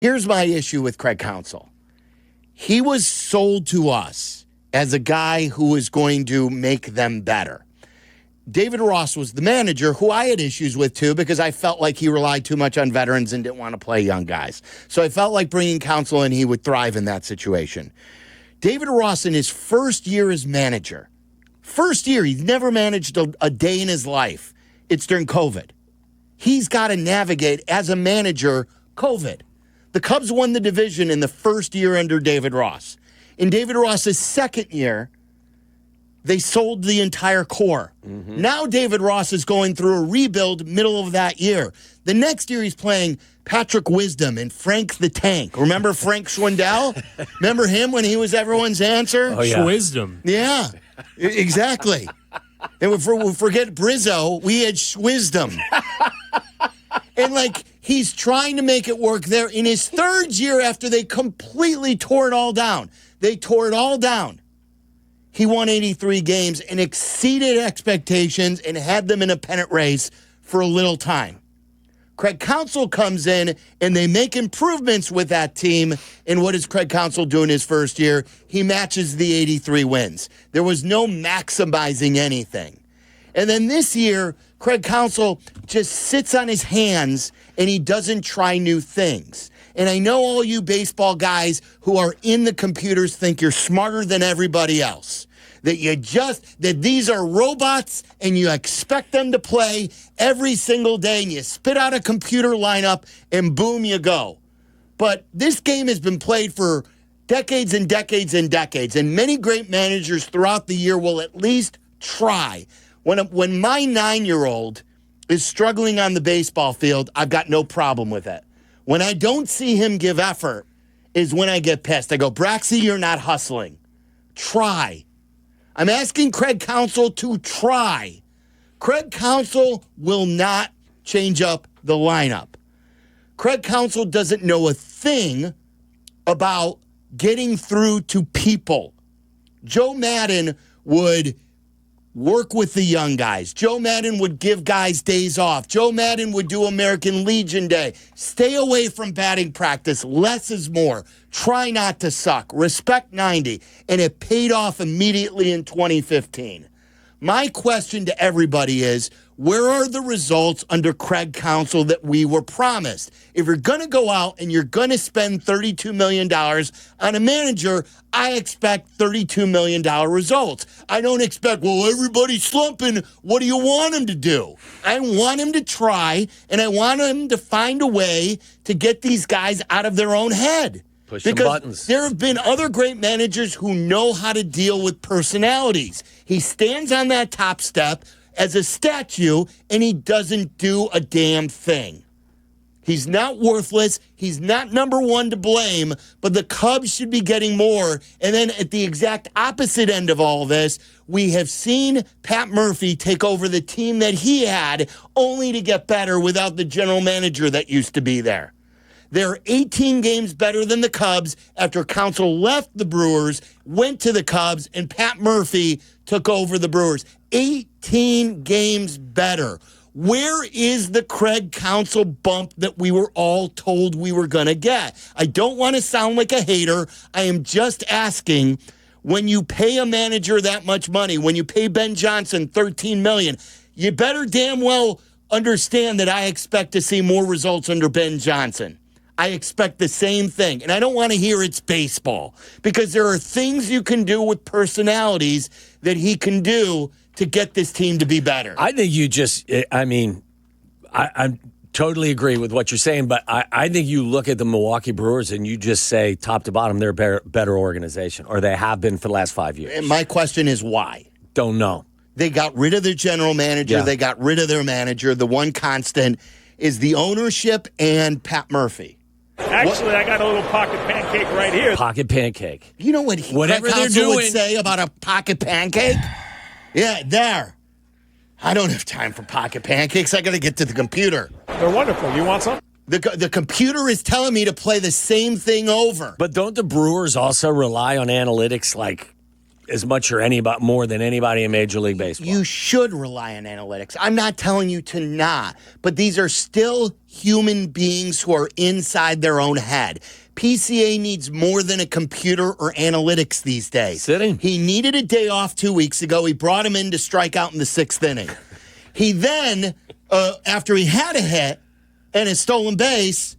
Here's my issue with Craig Counsell. He was sold to us as a guy who was going to make them better. David Ross was the manager, who I had issues with too, because I felt like he relied too much on veterans and didn't want to play young guys. So I felt like bringing Counsell in, he would thrive in that situation. David Ross, in his first year as manager, he's never managed a day in his life. It's during COVID. He's got to navigate, as a manager, COVID. The Cubs won the division in the first year under David Ross. In David Ross's second year, they sold the entire core. Mm-hmm. Now David Ross is going through a rebuild middle of that year. The next year he's playing Patrick Wisdom and Frank the Tank. Remember Frank Schwindel? Remember him when he was everyone's answer? Oh, yeah. Wisdom. Yeah, exactly. And we forget Brizzo, we had Wisdom. And he's trying to make it work there in his third year after they completely tore it all down. They tore it all down. He won 83 games and exceeded expectations and had them in a pennant race for a little time. Craig Counsell comes in and they make improvements with that team. And what does Craig Counsell do in his first year? He matches the 83 wins. There was no maximizing anything. And then this year, Craig Counsell just sits on his hands and he doesn't try new things. And I know all you baseball guys who are in the computers think you're smarter than everybody else. That these are robots and you expect them to play every single day and you spit out a computer lineup and boom, you go. But this game has been played for decades and decades and decades, and many great managers throughout the year will at least try. When my 9-year-old is struggling on the baseball field, I've got no problem with it. When I don't see him give effort is when I get pissed. I go, Braxy, you're not hustling. Try. I'm asking Craig Counsell to try. Craig Counsell will not change up the lineup. Craig Counsell doesn't know a thing about getting through to people. Joe Madden would work with the young guys. Joe Madden would give guys days off. Joe Madden would do American Legion Day. Stay away from batting practice. Less is more. Try not to suck. Respect 90. And it paid off immediately in 2015. My question to everybody is, where are the results under Craig Counsell that we were promised? If you're going to go out and you're going to spend $32 million on a manager, I expect $32 million results. I don't expect, everybody's slumping. What do you want him to do? I want him to try, and I want him to find a way to get these guys out of their own head. Push some buttons. There have been other great managers who know how to deal with personalities. He stands on that top step as a statue, and he doesn't do a damn thing. He's not worthless. He's not number one to blame, but the Cubs should be getting more. And then at the exact opposite end of all this, we have seen Pat Murphy take over the team that he had only to get better without the general manager that used to be there. They're 18 games better than the Cubs after Counsell left the Brewers, went to the Cubs, and Pat Murphy took over the Brewers. 18 games better. Where is the Craig Counsell bump that we were all told we were going to get? I don't want to sound like a hater. I am just asking, when you pay a manager that much money, when you pay Ben Johnson $13 million, you better damn well understand that I expect to see more results under Ben Johnson. I expect the same thing. And I don't want to hear it's baseball, because there are things you can do with personalities that he can do to get this team to be better. I think I totally agree with what you're saying, but I think you look at the Milwaukee Brewers and you just say top to bottom, they're a better organization, or they have been for the last 5 years. And my question is why? Don't know. They got rid of their general manager. Yeah. They got rid of their manager. The one constant is the ownership and Pat Murphy. Actually, I got a little pocket pancake right here. Pocket pancake. You know what whatever they're doing would say about a pocket pancake? Yeah, there. I don't have time for pocket pancakes. I got to get to the computer. They're wonderful. You want some? The computer is telling me to play the same thing over. But don't the Brewers also rely on analytics like as much or more than anybody in Major League Baseball. You should rely on analytics. I'm not telling you to not, but these are still human beings who are inside their own head. PCA needs more than a computer or analytics these days. Sitting. He needed a day off 2 weeks ago. He brought him in to strike out in the 6th inning. He then, after he had a hit and a stolen base,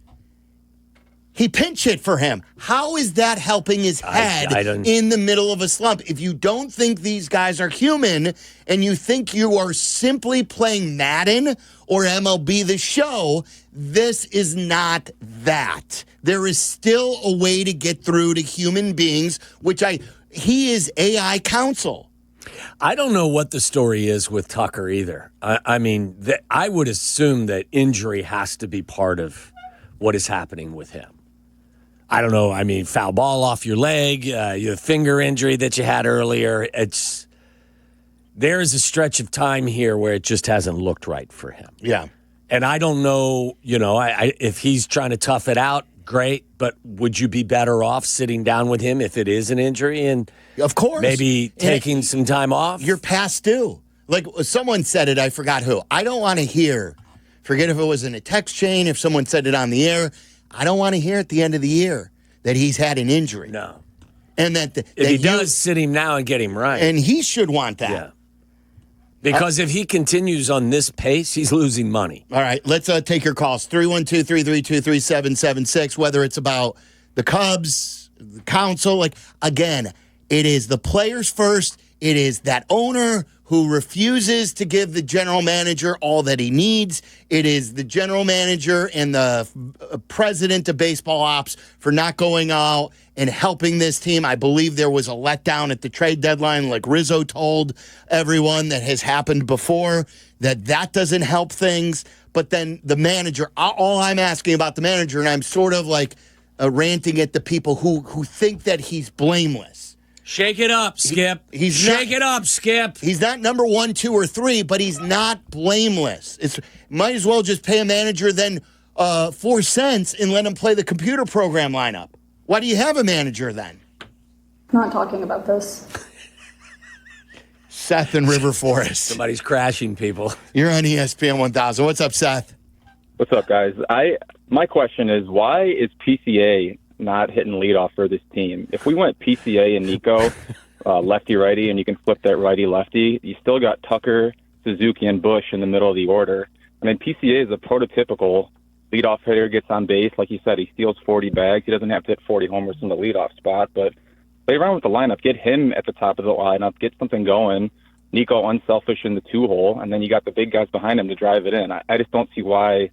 he pinch hit for him. How is that helping his head in the middle of a slump? If you don't think these guys are human and you think you are simply playing Madden or MLB The Show, this is not that. There is still a way to get through to human beings, he is AI Counsell. I don't know what the story is with Tucker either. I mean, I would assume that injury has to be part of what is happening with him. I don't know. I mean, foul ball off your leg, your finger injury that you had earlier. There is a stretch of time here where it just hasn't looked right for him. Yeah. And I don't know, if he's trying to tough it out, great. But would you be better off sitting down with him if it is an injury and of course maybe taking some time off? You're past due. Like someone said it, I forgot who. I don't want to hear, forget if it was in a text chain, if someone said it on the air, I don't want to hear at the end of the year that he's had an injury. No. And that if he does, sit him now and get him right. And he should want that. Yeah. Because if he continues on this pace, he's losing money. All right, let's take your calls. 312-332-3776, whether it's about the Cubs, the Counsell. Again, it is the players first. It is that owner who refuses to give the general manager all that he needs. It is the general manager and the president of baseball ops for not going out and helping this team. I believe there was a letdown at the trade deadline, like Rizzo told everyone that has happened before, that doesn't help things. But then the manager, all I'm asking about the manager, and I'm sort of ranting at the people who think that he's blameless. Shake it up, Skip. Shake it up, Skip. He's not number 1, 2, or 3, but he's not blameless. Might as well just pay a manager then 4 cents and let him play the computer program lineup. Why do you have a manager then? Not talking about this. Seth in River Forest. Somebody's crashing people. You're on ESPN 1000. What's up, Seth? What's up, guys? My question is, why is PCA not hitting leadoff for this team? If we went PCA and Nico, lefty-righty, and you can flip that righty-lefty, you still got Tucker, Suzuki, and Bush in the middle of the order. I mean, PCA is a prototypical leadoff hitter, gets on base. Like you said, he steals 40 bags. He doesn't have to hit 40 homers from the leadoff spot, but play around with the lineup. Get him at the top of the lineup. Get something going. Nico unselfish in the 2-hole, and then you got the big guys behind him to drive it in. I just don't see why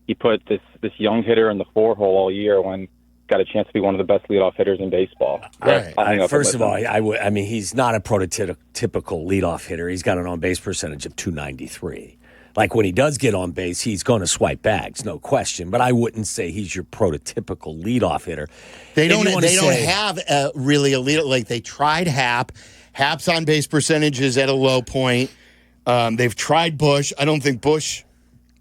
he put this young hitter in the 4-hole all year when got a chance to be one of the best leadoff hitters in baseball. Right. First of all, I mean, he's not a prototypical leadoff hitter. He's got an on-base percentage of .293. Like when he does get on base, he's going to swipe bags, no question. But I wouldn't say he's your prototypical leadoff hitter. They don't have really a leader. Like they tried Hap. Hap's on base percentage is at a low point. They've tried Bush. I don't think Bush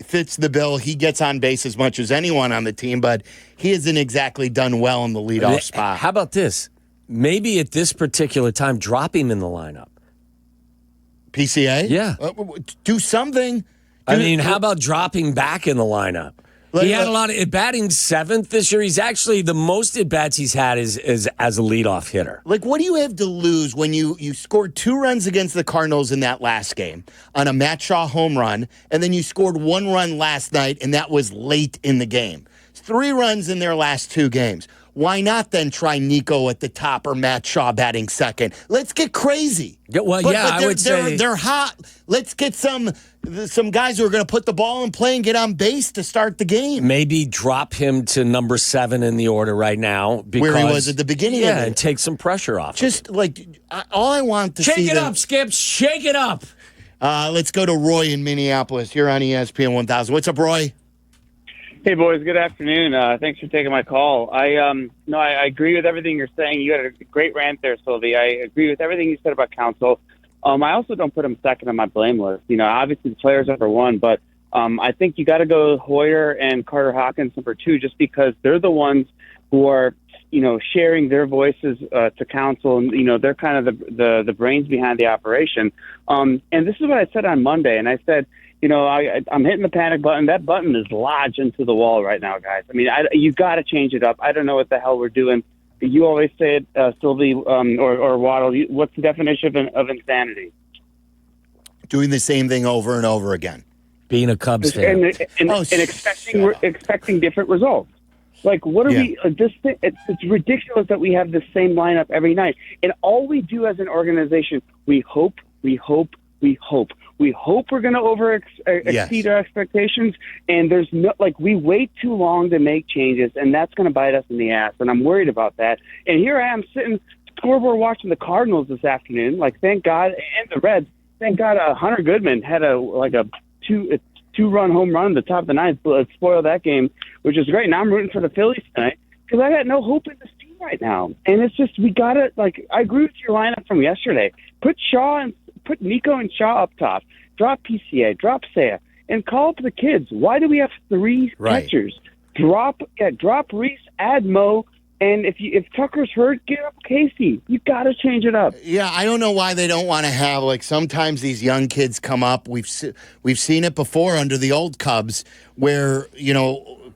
fits the bill. He gets on base as much as anyone on the team, but he hasn't exactly done well in the leadoff spot. How about this? Maybe at this particular time, drop him in the lineup. PCA? Yeah. Do something. I mean, how about dropping back in the lineup? He had a lot of batting 7th this year. He's actually the most at bats he's had is as a leadoff hitter. Like, what do you have to lose when you scored 2 runs against the Cardinals in that last game on a Matt Shaw home run, and then you scored 1 run last night, and that was late in the game? It's 3 runs in their last 2 games. Why not then try Nico at the top or Matt Shaw batting second? Let's get crazy. Yeah, well, I would say they're hot. Let's get some guys who are going to put the ball in play and get on base to start the game. Maybe drop him to number 7 in the order right now. Because, where he was at the beginning of it. And take some pressure off. Just all I want to see. Shake it up, Skip. Shake it up. Let's go to Roy in Minneapolis. You're on ESPN 1000. What's up, Roy? Hey, boys. Good afternoon. Thanks for taking my call. I agree with everything you're saying. You had a great rant there, Silvy. I agree with everything you said about Counsell. I also don't put him second on my blame list. Obviously the player's number 1, but I think you got to go Hoyer and Carter Hawkins number 2, just because they're the ones who are sharing their voices to Counsell, and they're kind of the brains behind the operation. And this is what I said on Monday, and I said, I'm hitting the panic button. That button is lodged into the wall right now, guys. I mean, you got to change it up. I don't know what the hell we're doing. You always say it, Silvy or Waddle. What's the definition of insanity? Doing the same thing over and over again. Being a Cubs fan. And expecting different results. Like, what are we? This thing, it's ridiculous that we have the same lineup every night. And all we do as an organization, we hope. We hope we're going to exceed our expectations. And there's we wait too long to make changes, and that's going to bite us in the ass. And I'm worried about that. And here I am sitting scoreboard watching the Cardinals this afternoon. Like, thank God, and the Reds. Thank God, Hunter Goodman had a two-run home run at the top of the ninth, spoiled that game, which is great. Now I'm rooting for the Phillies tonight because I got no hope in this team right now. And it's just, we got to, I agree with your lineup from yesterday. Put Nico and Shaw up top. Drop PCA, drop Seth, and call up the kids. Why do we have three catchers? Drop Reese, add Mo, and if Tucker's hurt, get up Casey. You got to change it up. Yeah, I don't know why they don't want to have, sometimes these young kids come up. We've seen it before under the old Cubs where,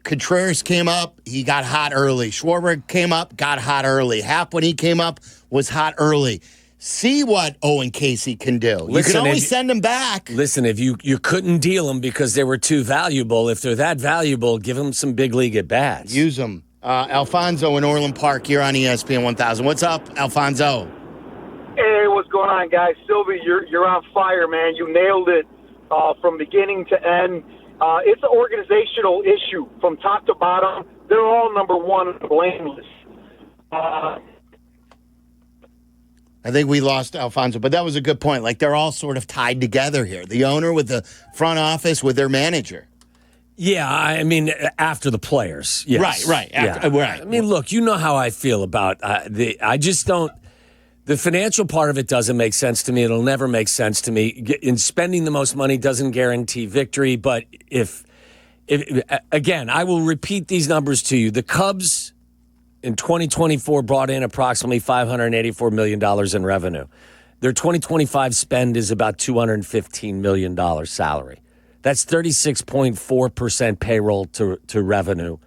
Contreras came up, he got hot early. Schwarber came up, got hot early. Happ, when he came up, was hot early. See what Owen Casey can do. You can always send them back. Listen, if you couldn't deal them because they were too valuable, if they're that valuable, give them some big league at-bats. Use them. Alfonso in Orland Park here on ESPN 1000. What's up, Alfonso? Hey, what's going on, guys? Silvy, you're on fire, man. You nailed it from beginning to end. It's an organizational issue from top to bottom. They're all number one blameless. I think we lost Alfonso, but that was a good point. They're all sort of tied together here. The owner with the front office with their manager. Yeah, I mean, after the players. Yes. Right. Right. I mean, look, you know how I feel about I just don't. The financial part of it doesn't make sense to me. It'll never make sense to me. In spending the most money doesn't guarantee victory. But if again, I will repeat these numbers to you. The Cubs in 2024 brought in approximately $584 million in revenue. Their 2025 spend is about $215 million salary. That's 36.4% payroll to revenue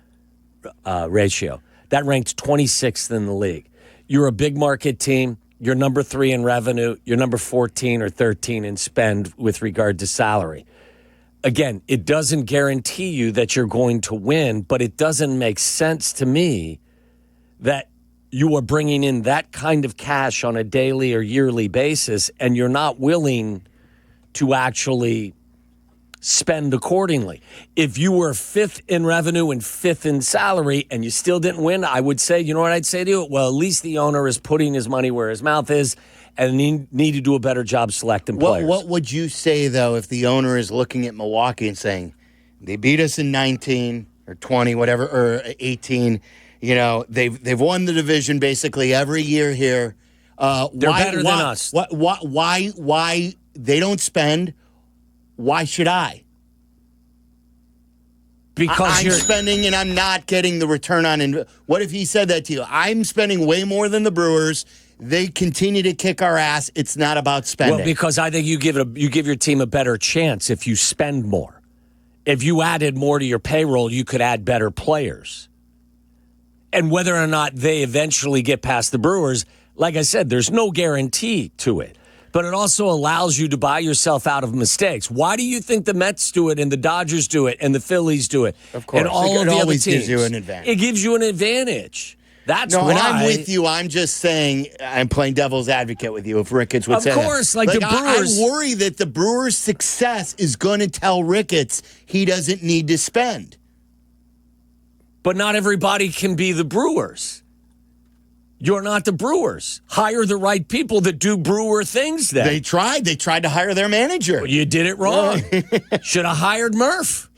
ratio. That ranked 26th in the league. You're a big market team. You're number 3 in revenue. You're number 14 or 13 in spend with regard to salary. Again, it doesn't guarantee you that you're going to win, but it doesn't make sense to me that you are bringing in that kind of cash on a daily or yearly basis and you're not willing to actually spend accordingly. If you were 5th in revenue and 5th in salary and you still didn't win, I would say, you know what I'd say to you? Well, at least the owner is putting his money where his mouth is and need to do a better job selecting players. What would you say, though, if the owner is looking at Milwaukee and saying, they beat us in 19 or 20, whatever, or 18, they've won the division basically every year here. They're better than us. Why they don't spend? Why should I? Because I'm spending and I'm not getting the return on. What if he said that to you? I'm spending way more than the Brewers. They continue to kick our ass. It's not about spending. Well, because I think you give your team a better chance if you spend more. If you added more to your payroll, you could add better players. And whether or not they eventually get past the Brewers, like I said, there's no guarantee to it. But it also allows you to buy yourself out of mistakes. Why do you think the Mets do it and the Dodgers do it and the Phillies do it? Of course. And all of the other teams. Gives you an advantage. It gives you an advantage. That's why. And I'm with you. I'm just saying, I'm playing devil's advocate with you if Ricketts would say that. Of course, the Brewers. I worry that the Brewers' success is going to tell Ricketts he doesn't need to spend. But not everybody can be the Brewers. You're not the Brewers. Hire the right people that do Brewer things then. They tried. They tried to hire their manager. Well, you did it wrong. Should have hired Murph.